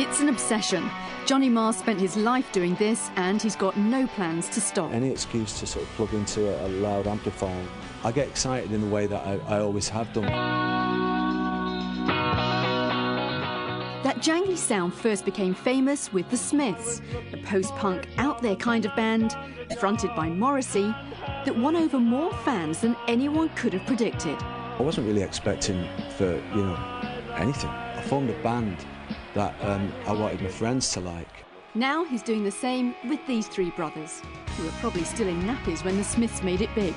It's an obsession. Johnny Marr spent his life doing this, and he's got no plans to stop. Any excuse to sort of plug into a loud amplifier. I get excited in the way that I always have done. That jangly sound first became famous with the Smiths, a post-punk, out-there kind of band, fronted by Morrissey, that won over more fans than anyone could have predicted. I wasn't really expecting for, you know, anything. I formed a band that I wanted my friends to like. Now he's doing the same with these three brothers, who were probably still in nappies when the Smiths made it big.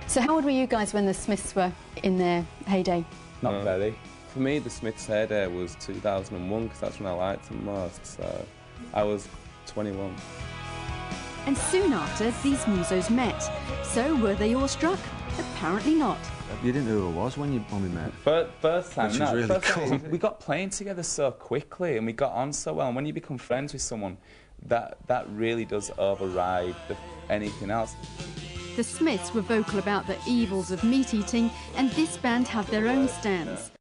So how old were you guys when the Smiths were in their heyday? Not very. For me, the Smiths' heyday was 2001, because that's when I liked them most, so I was 21. And soon after, these musos met. So were they awestruck? Apparently not. You didn't know who I was when we met? First time, which was really cool. We got playing together so quickly and we got on so well, and when you become friends with someone, that really does override anything else. The Smiths were vocal about the evils of meat eating, and this band have their own stands.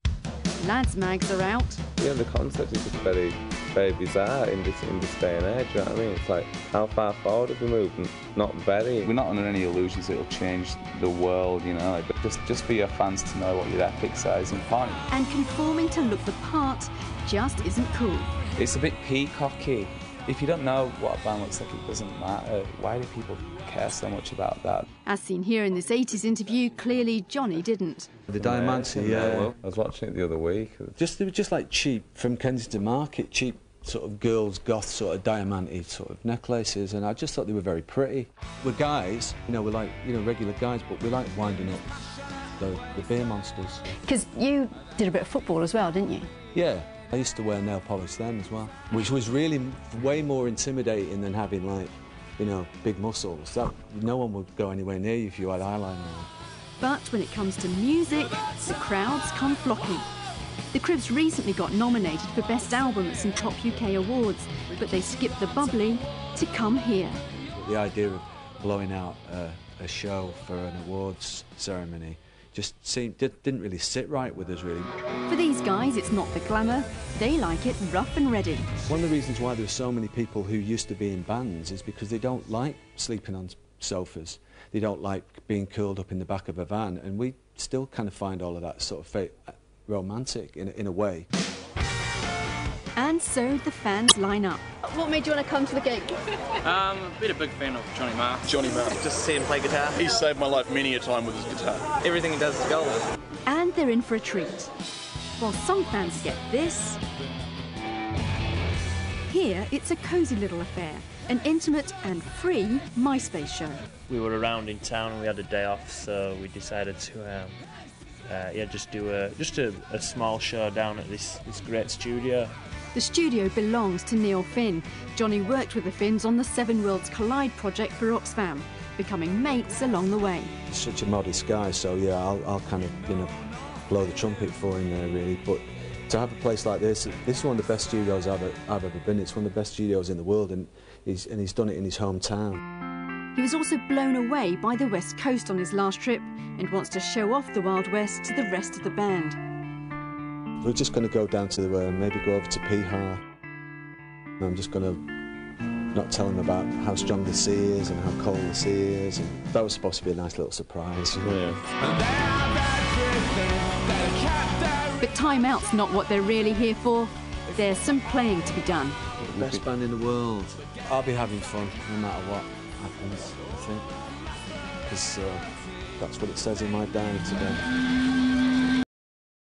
Lads mags are out. Yeah, the concept is just very, very bizarre in this day and age, you know what I mean? It's like, how far forward have we moved? Not very. We're not under any illusions that it'll change the world, you know, but just for your fans to know what your ethics are is important. And conforming to look the part just isn't cool. It's a bit peacocky. If you don't know what a band looks like, it doesn't matter. Why do people care so much about that? As seen here in this 80s interview, clearly Johnny didn't. The Diamanti, yeah. I was watching it the other week. They were just like cheap, from Kensington Market, cheap sort of girls' goth sort of Diamanti sort of necklaces, and I just thought they were very pretty. We're guys, you know, we're like, you know, regular guys, but we like winding up the beer monsters. Because you did a bit of football as well, didn't you? Yeah. I used to wear nail polish then as well, which was really way more intimidating than having, like, you know, big muscles. No one would go anywhere near you if you had eyeliner on. But when it comes to music, the crowds come flocking. The Cribs recently got nominated for Best Album at some top UK awards, but they skipped the bubbly to come here. The idea of blowing out a show for an awards ceremony just didn't really sit right with us, really. For these guys, it's not the glamour. They like it rough and ready. One of the reasons why there are so many people who used to be in bands is because they don't like sleeping on sofas. They don't like being curled up in the back of a van, and we still kind of find all of that sort of romantic in a way. And so the fans line up. What made you want to come to the gig? I've been a big fan of Johnny Marr. Johnny Marr. Just to see him play guitar. He's saved my life many a time with his guitar. Everything he does is gold. And they're in for a treat. While some fans get this, here it's a cosy little affair, an intimate and free MySpace show. We were around in town and we had a day off, so we decided to just do a small show down at this great studio. The studio belongs to Neil Finn. Johnny worked with the Finns on the Seven Worlds Collide project for Oxfam, becoming mates along the way. He's such a modest guy, so yeah, I'll kind of, you know, blow the trumpet for him there, really. But to have a place like this is one of the best studios I've ever been. It's one of the best studios in the world, and he's done it in his hometown. He was also blown away by the West Coast on his last trip and wants to show off the Wild West to the rest of the band. We're just going to go down to maybe go over to Pihar. I'm just going to not tell him about how strong the sea is and how cold the sea is. And that was supposed to be a nice little surprise. Yeah. But time out's not what they're really here for. There's some playing to be done. The best band in the world. I'll be having fun no matter what happens, I think. Because that's what it says in my diary today.